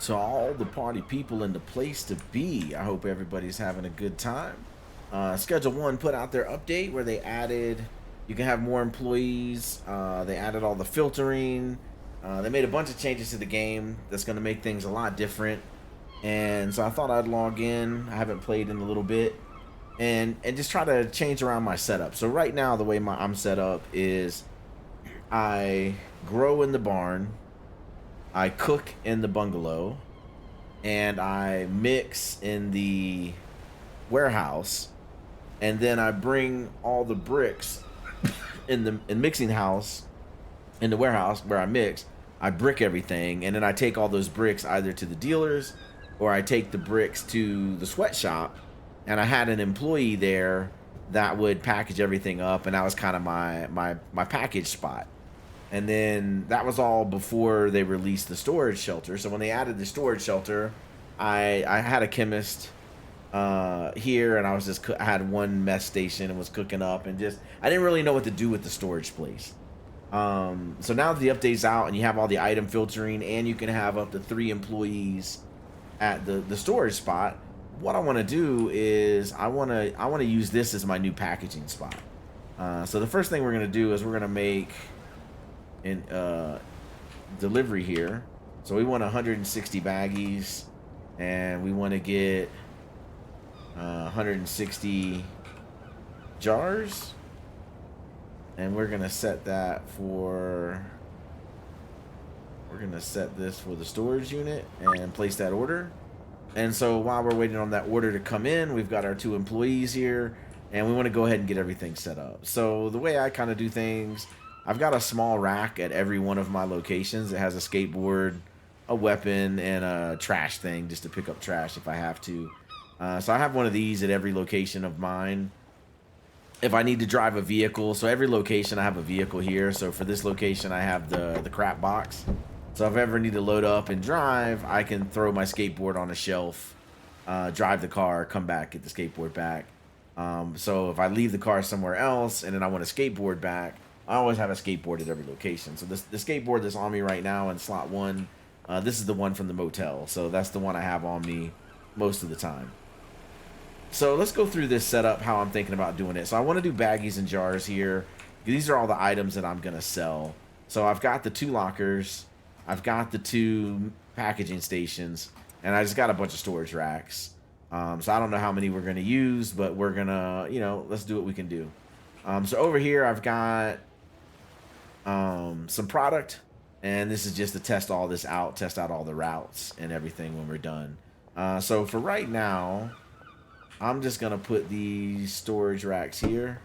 To all the party people in the place to be, I hope everybody's having a good time. Schedule 1 put out their update where they added, you can have more employees. They added all the filtering. They made a bunch of changes to the game that's going to make things a lot different. And so I thought I'd log in. I haven't played in a little bit. And just try to change around my setup. So right now, the way I'm set up is I grow in the barn, I cook in the bungalow, and I mix in the warehouse, and then I bring all the bricks in the mixing house, in the warehouse where I mix. I brick everything, and then I take all those bricks either to the dealers or I take the bricks to the sweatshop. And I had an employee there that would package everything up, and that was kind of my package spot. And then that was all before they released the storage shelter. So when they added the storage shelter, I had a chemist here, and I had one mess station and was cooking up, and just I didn't really know what to do with the storage place. So now that the update's out and you have all the item filtering, and you can have up to 3 employees at the storage spot, what I want to do is I want to use this as my new packaging spot. So the first thing we're going to do is we're going to make in delivery here. So we want 160 baggies, and we want to get 160 jars, and we're gonna set that for this for the storage unit and place that order. And so while we're waiting on that order to come in, we've got our 2 employees here, and we want to go ahead and get everything set up. So the way I kind of do things, I've got a small rack at every one of my locations. It has a skateboard, a weapon, and a trash thing just to pick up trash if I have to. So I have one of these at every location of mine. If I need to drive a vehicle, so every location I have a vehicle here. So for this location, I have the crap box. So if I ever need to load up and drive, I can throw my skateboard on a shelf, drive the car, come back, get the skateboard back. So if I leave the car somewhere else and then I want a skateboard back, I always have a skateboard at every location. So the skateboard that's on me right now in slot 1, this is the one from the motel. So that's the one I have on me most of the time. So let's go through this setup, how I'm thinking about doing it. So I want to do baggies and jars here. These are all the items that I'm going to sell. So I've got the 2 lockers. I've got the 2 packaging stations. And I just got a bunch of storage racks. So I don't know how many we're going to use, but we're going to, let's do what we can do. So over here, I've got some product. And this is just to test all this out, test out all the routes and everything when we're done. So for right now, I'm just going to put these storage racks here.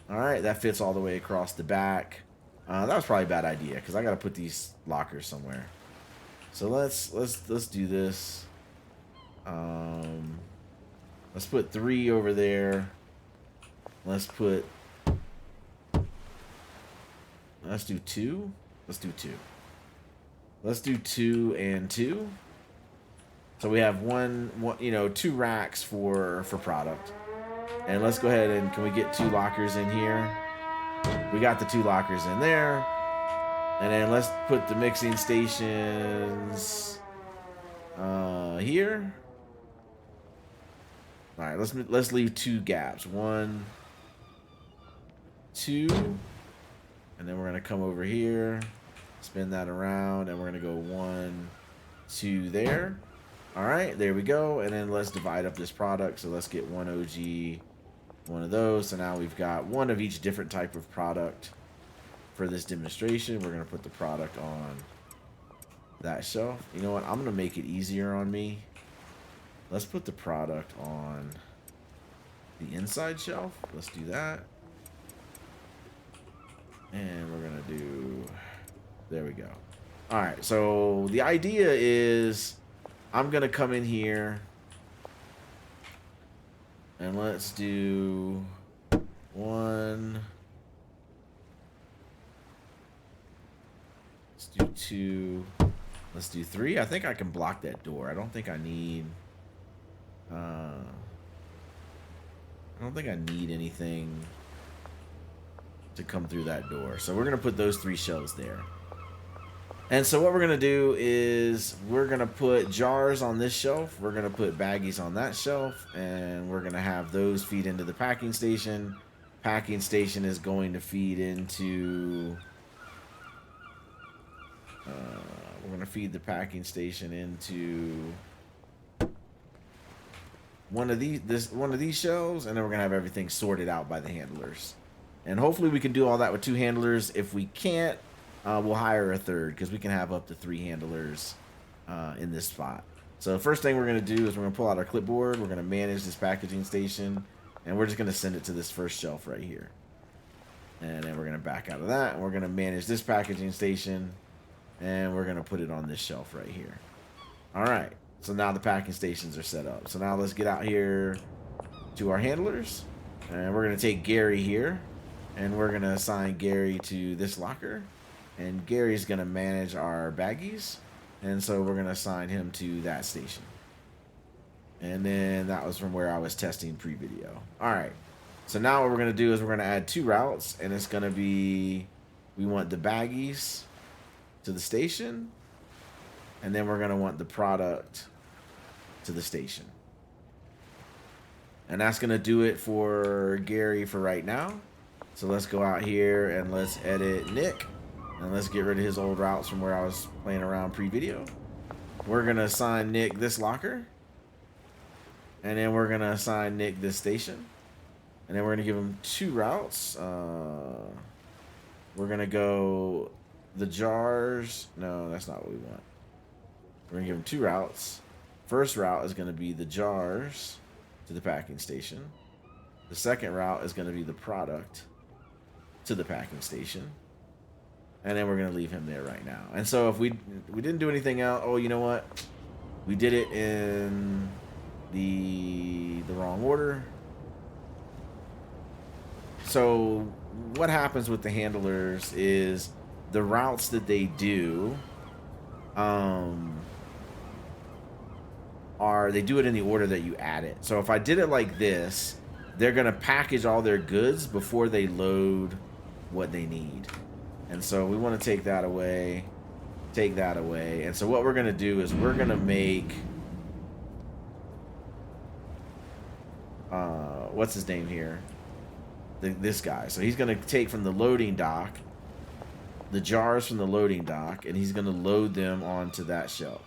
Alright, that fits all the way across the back. That was probably a bad idea because I got to put these lockers somewhere. So let's do this. Let's put 3 over there. Let's do 2. Let's do 2. Let's do 2 and 2. So we have 2 racks for product. And let's go ahead and, can we get 2 lockers in here? We got the 2 lockers in there. And then let's put the mixing stations here. All right, let's leave 2 gaps. 1, 2, and then we're gonna come over here, spin that around, and we're gonna go 1, 2 there. All right, there we go. And then let's divide up this product. So let's get 1 OG, 1 of those. So now we've got 1 of each different type of product for this demonstration. We're gonna put the product on that shelf. You know what? I'm gonna make it easier on me. Let's put the product on the inside shelf. Let's do that. And we're gonna do, there we go. All right, so the idea is I'm gonna come in here and let's do 1, let's do 2, let's do 3. I think I can block that door. I don't think I need anything to come through that door. So we're going to put those 3 shelves there. And so what we're going to do is we're going to put jars on this shelf. We're going to put baggies on that shelf. And we're going to have those feed into the packing station. Packing station is going to feed into... we're going to feed the packing station into one of these shelves. And then we're going to have everything sorted out by the handlers. And hopefully we can do all that with 2 handlers. If we can't, we'll hire a 3rd, because we can have up to 3 handlers in this spot. So the first thing we're going to do is we're going to pull out our clipboard. We're going to manage this packaging station, and we're just going to send it to this first shelf right here. And then we're going to back out of that, and we're going to manage this packaging station, and we're going to put it on this shelf right here. All right, so now the packing stations are set up. So now let's get out here to our handlers, and we're going to take Gary here, and we're going to assign Gary to this locker. And Gary's going to manage our baggies. And so we're going to assign him to that station. And then that was from where I was testing pre-video. All right. So now what we're going to do is we're going to add 2 routes. And it's going to be, we want the baggies to the station. And then we're going to want the product to the station. And that's going to do it for Gary for right now. So let's go out here and let's edit Nick. And let's get rid of his old routes from where I was playing around pre-video. We're going to assign Nick this locker. And then we're going to assign Nick this station. And then we're going to give him 2 routes. We're going to go the jars. No, that's not what we want. We're going to give him 2 routes. First route is going to be the jars to the packing station. The second route is going to be the product to the packing station. And then we're going to leave him there right now. And so if we didn't do anything else, oh, you know what? We did it in the wrong order. So what happens with the handlers is the routes that they do they do it in the order that you add it. So if I did it like this, they're going to package all their goods before they load what they need. And so we want to take that away. And so what we're going to do is we're going to make... what's his name here? This guy. So he's going to take from the loading dock the jars from the loading dock, and he's going to load them onto that shelf.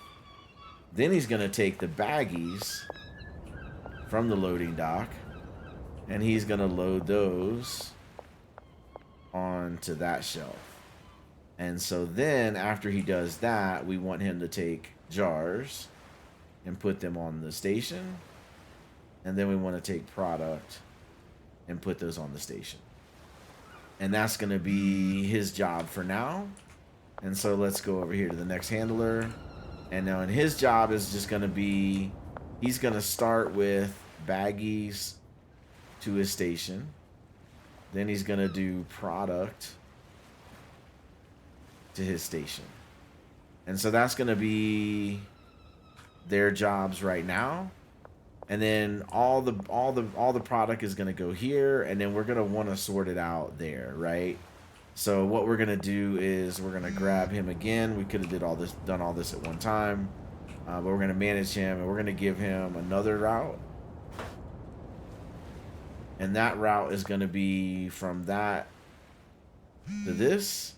Then he's going to take the baggies from the loading dock, and he's going to load those onto that shelf. And so then after he does that, we want him to take jars and put them on the station. And then we want to take product and put those on the station. And that's going to be his job for now. And so let's go over here to the next handler. And now in his job is just going to be, he's going to start with baggies to his station. Then he's going to do product to his station. And so that's going to be their jobs right now. And then all the product is going to go here, and then we're going to want to sort it out there, right? So what we're going to do is we're going to grab him again. We could have done all this at one time, but we're going to manage him, and we're going to give him another route. And that route is going to be from that to this.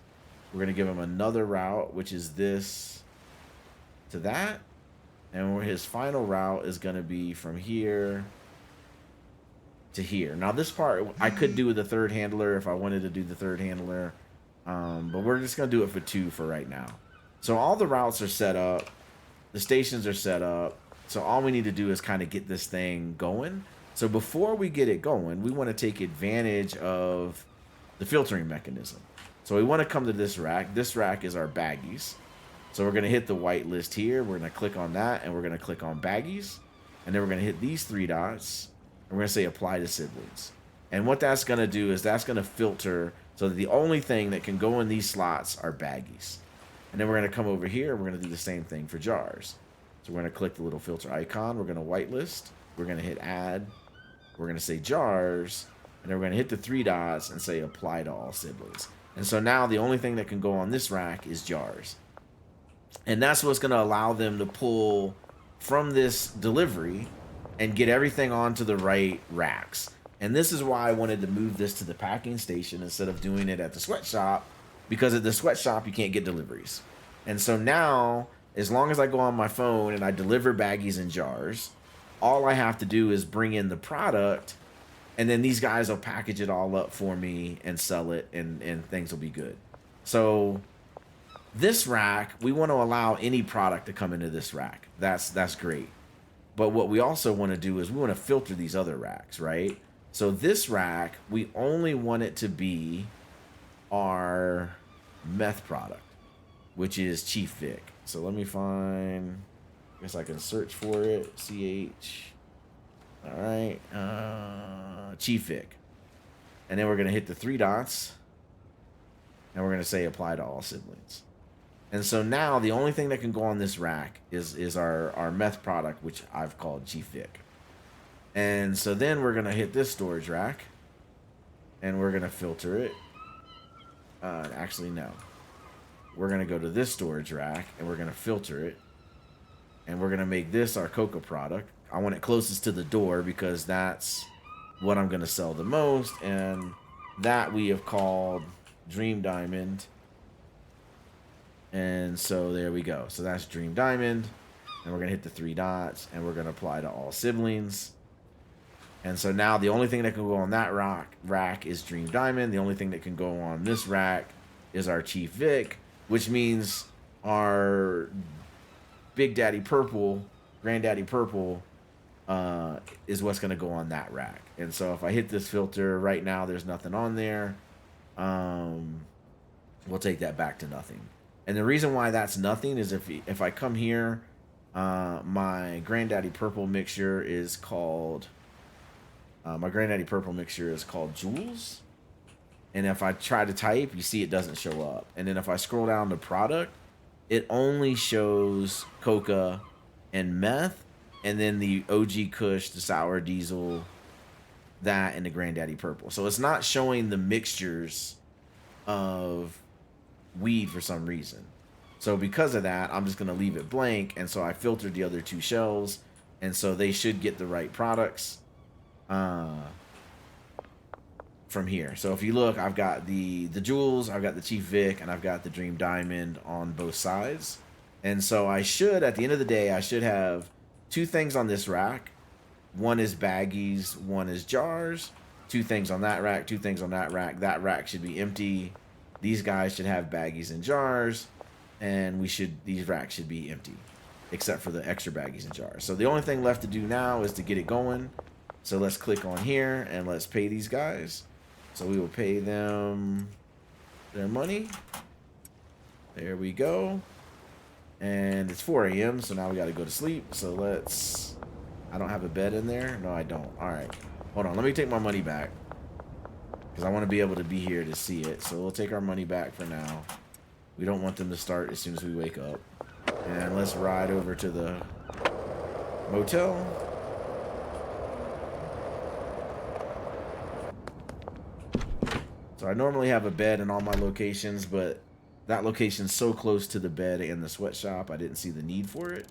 We're going to give him another route, which is this to that. And his final route is going to be from here to here. Now, this part I could do with the third handler if I wanted to do the third handler. But we're just going to do it for 2 for right now. So all the routes are set up. The stations are set up. So all we need to do is kind of get this thing going. So before we get it going, we want to take advantage of the filtering mechanism. So we want to come to this rack. This rack is our baggies. So we're going to hit the white list here. We're going to click on that, and we're going to click on baggies. And then we're going to hit these 3 dots, and we're going to say apply to siblings. And what that's going to do is that's going to filter so that the only thing that can go in these slots are baggies. And then we're going to come over here. We're going to do the same thing for jars. So we're going to click the little filter icon. We're going to whitelist. We're going to hit add. We're going to say jars. And then we're going to hit the 3 dots and say apply to all siblings. And so now the only thing that can go on this rack is jars. And that's what's going to allow them to pull from this delivery and get everything onto the right racks. And this is why I wanted to move this to the packing station instead of doing it at the sweatshop, because at the sweatshop you can't get deliveries. And so now, as long as I go on my phone and I deliver baggies and jars, all I have to do is bring in the product, and then these guys will package it all up for me and sell it, and things will be good. So this rack, we want to allow any product to come into this rack. That's great. But what we also want to do is we want to filter these other racks, right? So this rack, we only want it to be our meth product, which is Chief Vic. So let me find, I guess I can search for it. CH. All right. Chief Vic. And then we're going to hit the 3 dots. And we're going to say apply to all siblings. And so now the only thing that can go on this rack is our meth product, which I've called Chief Vic. And so then we're going to hit this storage rack. And we're going to filter it. Actually, no. We're going to go to this storage rack. And we're going to filter it. And we're going to make this our coca product. I want it closest to the door because that's what I'm going to sell the most. And that we have called Dream Diamond. And so there we go. So that's Dream Diamond. And we're going to hit the 3 dots. And we're going to apply to all siblings. And so now the only thing that can go on that rack is Dream Diamond. The only thing that can go on this rack is our Chief Vic. Which means our Big Daddy Purple, Granddaddy Purple, is what's going to go on that rack. And so if I hit this filter right now, there's nothing on there. We'll take that back to nothing. And the reason why that's nothing is if I come here, my Granddaddy Purple mixture is called Jules. And if I try to type, you see it doesn't show up. And then if I scroll down to product, it only shows coca and meth, and then the OG Kush, the sour diesel, that, and the Granddaddy Purple. So it's not showing the mixtures of weed for some reason. So because of that, I'm just going to leave it blank. And so I filtered the other 2 shelves, and so they should get the right products from here. So if you look, I've got the Jules, I've got the Chief Vic, and I've got the Dream Diamond on both sides. And so I should, at the end of the day, I should have 2 things on this rack. One is baggies, one is jars. 2 things on that rack, 2 things on that rack. That rack should be empty. These guys should have baggies and jars, and these racks should be empty, except for the extra baggies and jars. So the only thing left to do now is to get it going. So let's click on here and let's pay these guys. So we will pay them their money. There we go. And it's 4 a.m. so now we got to go to sleep. So let's... I don't have a bed in there. No, I don't. All right. Hold on. Let me take my money back, because I want to be able to be here to see it. So we'll take our money back for now. We don't want them to start as soon as we wake up. And let's ride over to the motel. So I normally have a bed in all my locations, but that location's so close to the bed and the sweatshop, I didn't see the need for it.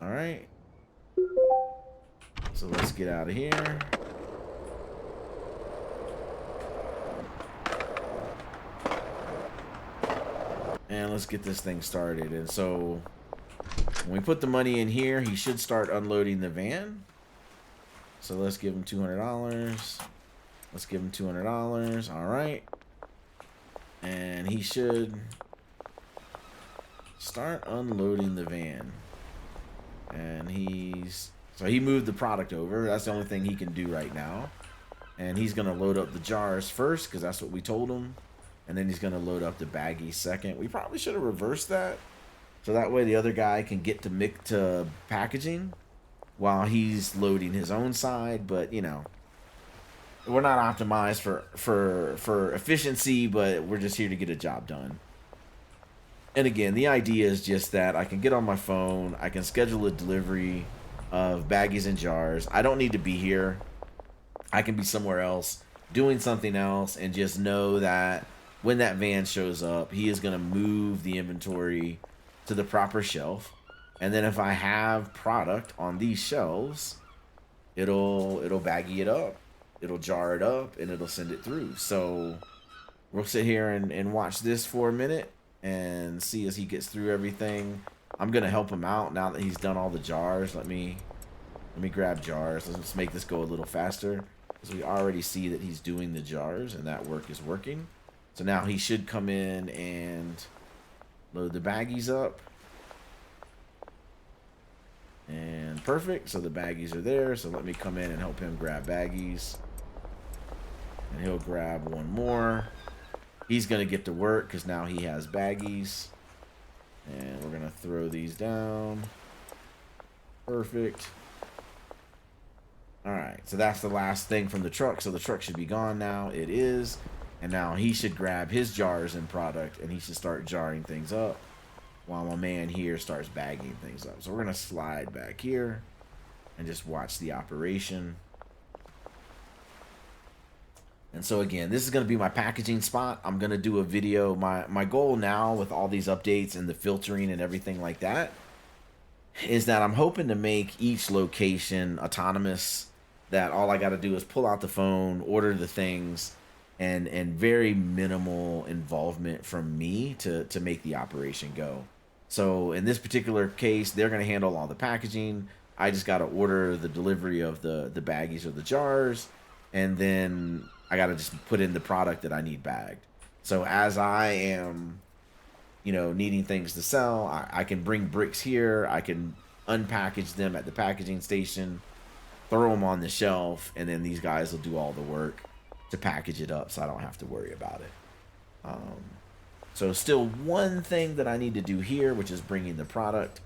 All right. So let's get out of here. And let's get this thing started. And so when we put the money in here, he should start unloading the van. So let's give him $200. Let's give him $200. All right. And he should start unloading the van. And so he moved the product over. That's the only thing he can do right now. And he's going to load up the jars first, because that's what we told him. And then he's going to load up the baggies second. We probably should have reversed that, so that way the other guy can get to packaging while he's loading his own side. But, you know, we're not optimized for efficiency, but we're just here to get a job done. And again, the idea is just that I can get on my phone, I can schedule a delivery of baggies and jars. I don't need to be here. I can be somewhere else doing something else and just know that when that van shows up, he is going to move the inventory to the proper shelf. And then if I have product on these shelves, it'll baggy it up, it'll jar it up, and it'll send it through. So we'll sit here and watch this for a minute and see as he gets through everything. I'm gonna help him out now that he's done all the jars. Let me grab jars. Let's make this go a little faster, because we already see that he's doing the jars and that work is working. So now he should come in and load the baggies up. And perfect. So the baggies are there. So let me come in and help him grab baggies. And he'll grab one more. He's going to get to work because now he has baggies. And we're going to throw these down. Perfect. Alright, so that's the last thing from the truck. So the truck should be gone now. It is. And now he should grab his jars and product, and he should start jarring things up while my man here starts bagging things up. So we're going to slide back here and just watch the operation. And so again, this is going to be my packaging spot. I'm going to do a video. My goal now with all these updates and the filtering and everything like that is that I'm hoping to make each location autonomous, that all I got to do is pull out the phone, order the things, and very minimal involvement from me to make the operation go. So in this particular case, they're going to handle all the packaging. I just got to order the delivery of the baggies or the jars, and then I got to just put in the product that I need bagged. So as I am, needing things to sell, I can bring bricks here. I can unpackage them at the packaging station, throw them on the shelf, and then these guys will do all the work to package it up so I don't have to worry about it. So still one thing that I need to do here, which is bringing the product.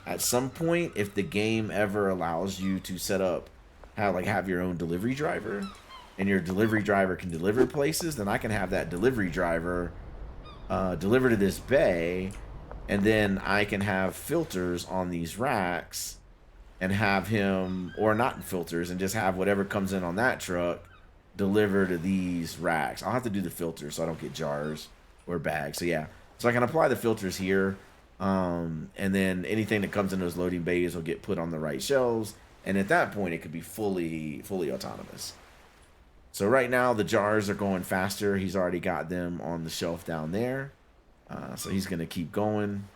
At some point, if the game ever allows you to set up, have your own delivery driver, and your delivery driver can deliver places, then I can have that delivery driver deliver to this bay, and then I can have filters on these racks and have him, or not filters, and just have whatever comes in on that truck deliver to these racks. I'll have to do the filters so I don't get jars or bags. So yeah, so I can apply the filters here, and then anything that comes in those loading bays will get put on the right shelves, and at that point it could be fully autonomous. So right now the jars are going faster. He's already got them on the shelf down there, so he's gonna keep going.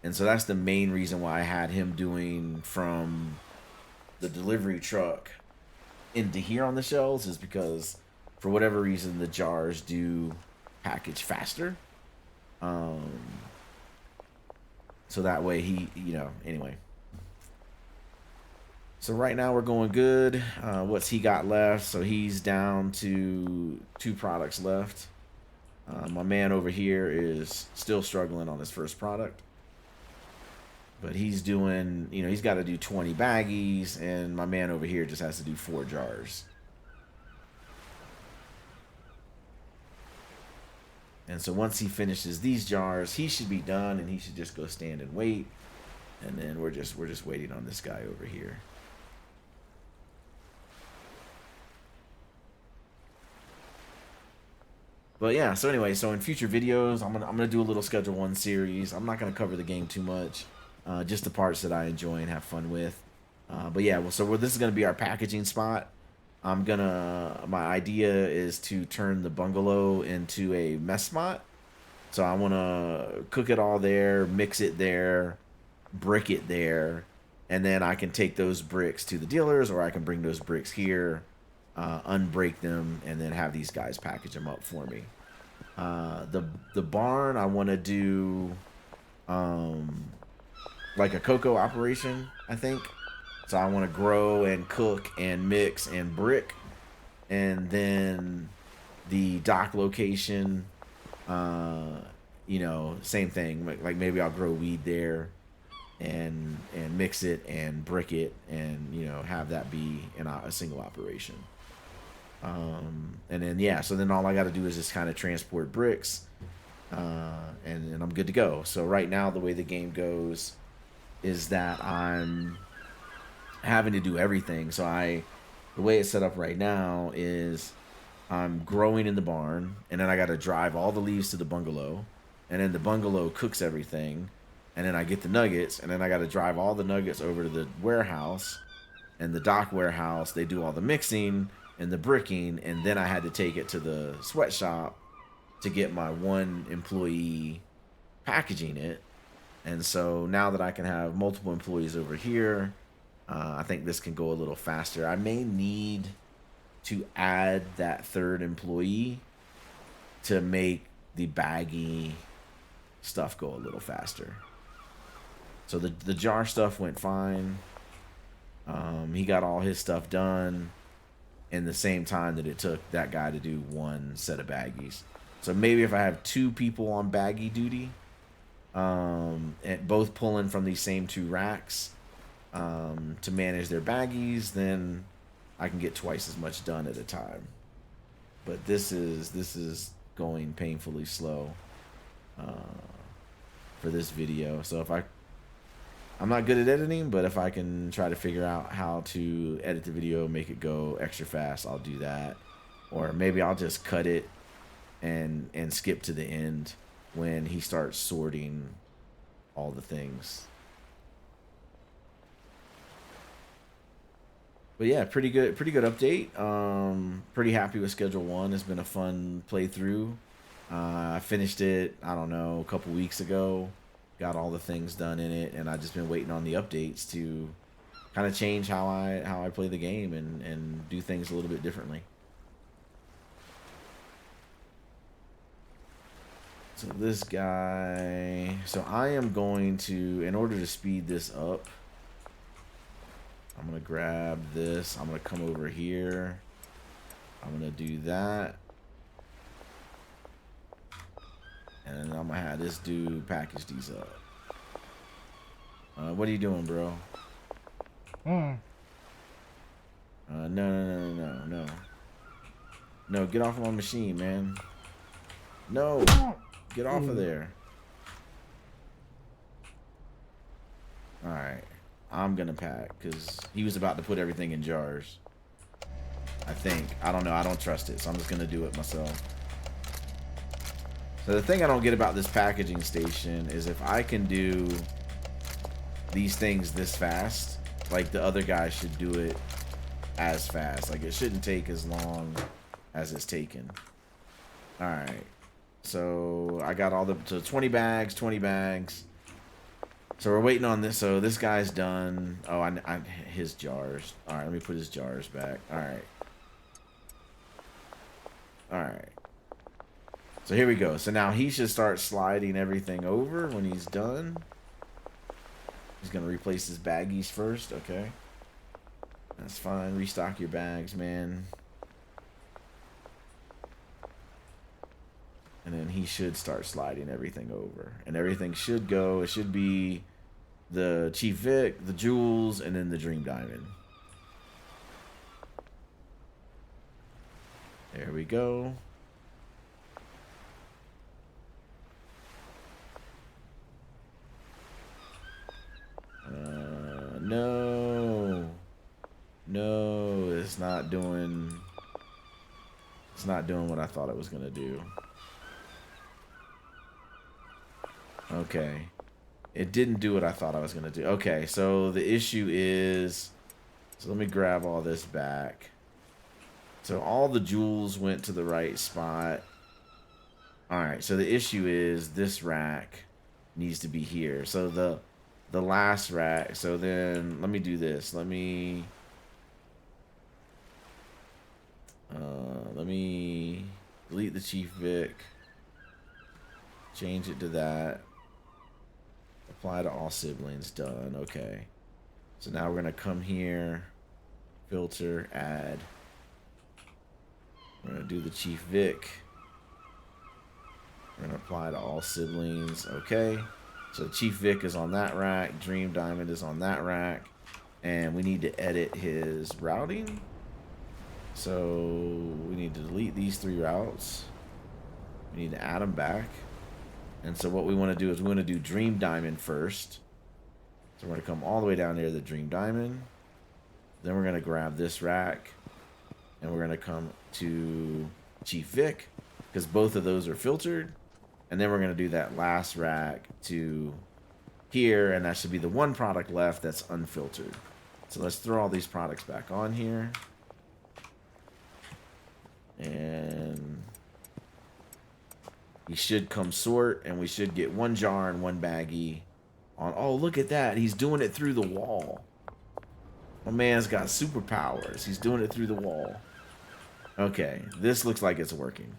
And so that's the main reason why I had him doing from the delivery truck into here on the shelves, is because for whatever reason the jars do package faster. So that way he, anyway. So right now we're going good. What's he got left? So he's down to 2 products left. My man over here is still struggling on his first product. But he's doing, he's got to do 20 baggies, and my man over here just has to do 4 jars. And so once he finishes these jars, he should be done, and he should just go stand and wait. And then we're just waiting on this guy over here. But yeah, so anyway, so in future videos, I'm gonna do a little Schedule 1 series. I'm not gonna cover the game too much, just the parts that I enjoy and have fun with. But yeah, this is gonna be our packaging spot. My idea is to turn the bungalow into a mess spot. So I want to cook it all there, mix it there, brick it there, and then I can take those bricks to the dealers, or I can bring those bricks here, unbreak them, and then have these guys package them up for me. The barn, I want to do like a cocoa operation, I think. So I want to grow and cook and mix and brick. And then the dock location, same thing. Like maybe I'll grow weed there and mix it and brick it, and have that be a single operation. And then yeah, so then all I got to do is just kind of transport bricks, and I'm good to go. So right now the way the game goes is that I'm having to do everything. So the way it's set up right now is I'm growing in the barn, and then I got to drive all the leaves to the bungalow, and then the bungalow cooks everything, and then I get the nuggets, and then I got to drive all the nuggets over to the warehouse, and the dock warehouse, they do all the mixing and the bricking, and then I had to take it to the sweatshop to get my one employee packaging it. And so now that I can have multiple employees over here, I think this can go a little faster. I may need to add that third employee to make the baggy stuff go a little faster. So the jar stuff went fine. He got all his stuff done in the same time that it took that guy to do one set of baggies. So maybe if I have two people on baggy duty, and both pulling from these same two racks to manage their baggies, then I can get twice as much done at a time. But this is going painfully slow for this video. So if I'm not good at editing, but if I can try to figure out how to edit the video, make it go extra fast, I'll do that. Or maybe I'll just cut it and skip to the end when he starts sorting all the things. But yeah, pretty good update. Pretty happy with Schedule 1. It's been a fun playthrough. I finished it, I don't know, a couple weeks ago. Got all the things done in it, and I've just been waiting on the updates to kind of change how I play the game and do things a little bit differently. So this guy, so I am going to, in order to speed this up, I'm going to grab this. I'm going to come over here. I'm going to do that. And then I'm going to have this dude package these up. What are you doing, bro? No. No, get off of my machine, man. No. Get off of there. Alright. I'm going to pack because he was about to put everything in jars. I think. I don't know. I don't trust it, so I'm just going to do it myself. So the thing I don't get about this packaging station is if I can do these things this fast, like the other guy should do it as fast. Like it shouldn't take as long as it's taken. Alright. So I got all the 20 bags. So we're waiting on this. So this guy's done. Oh, his jars. Alright, let me put his jars back. Alright. Alright. So here we go. So now he should start sliding everything over when he's done. He's going to replace his baggies first. Okay. That's fine. Restock your bags, man. And then he should start sliding everything over. And everything should go. It should be the Chief Vic, the Jewels, and then the Dream Diamond. There we go. No, it's not doing what I thought it was gonna do. Okay. It didn't do what I thought I was gonna do. Okay, so the issue is, so let me grab all this back. So all the jewels went to the right spot. Alright, so the issue is this rack needs to be here. So the last rack, so then let me do this. Let me delete the Chief Vic, change it to that, apply to all siblings, done. Okay, so now we're gonna come here, filter, add, we're gonna do the Chief Vic, we're gonna apply to all siblings. Okay, so Chief Vic is on that rack, Dream Diamond is on that rack, and we need to edit his routing. So we need to delete these 3 routes. We need to add them back. And so what we want to do is we want to do Dream Diamond first. So we're going to come all the way down there to the Dream Diamond. Then we're going to grab this rack. And we're going to come to Chief Vic, because both of those are filtered. And then we're going to do that last rack to here, and that should be the one product left that's unfiltered. So let's throw all these products back on here. And he should come sort, and we should get one jar and one baggie on. Oh, look at that. He's doing it through the wall. My man's got superpowers. He's doing it through the wall. Okay, this looks like it's working.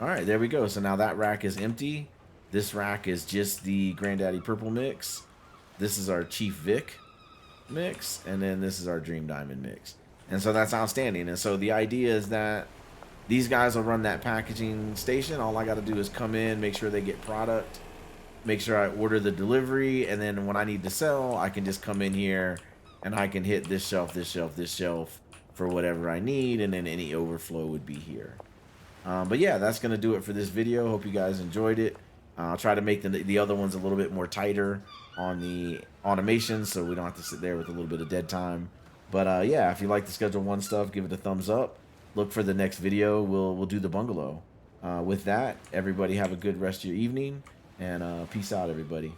Alright, there we go. So now that rack is empty. This rack is just the Granddaddy Purple mix. This is our Chief Vic mix. And then this is our Dream Diamond mix. And so that's outstanding. And so the idea is that these guys will run that packaging station. All I got to do is come in, make sure they get product, make sure I order the delivery, and then when I need to sell, I can just come in here and I can hit this shelf, this shelf, this shelf for whatever I need, and then any overflow would be here. But yeah, that's going to do it for this video. Hope you guys enjoyed it. I'll try to make the other ones a little bit more tighter on the automation so we don't have to sit there with a little bit of dead time. But yeah, if you like the Schedule 1 stuff, give it a thumbs up. Look for the next video. We'll do the bungalow. With that, everybody have a good rest of your evening, and peace out, everybody.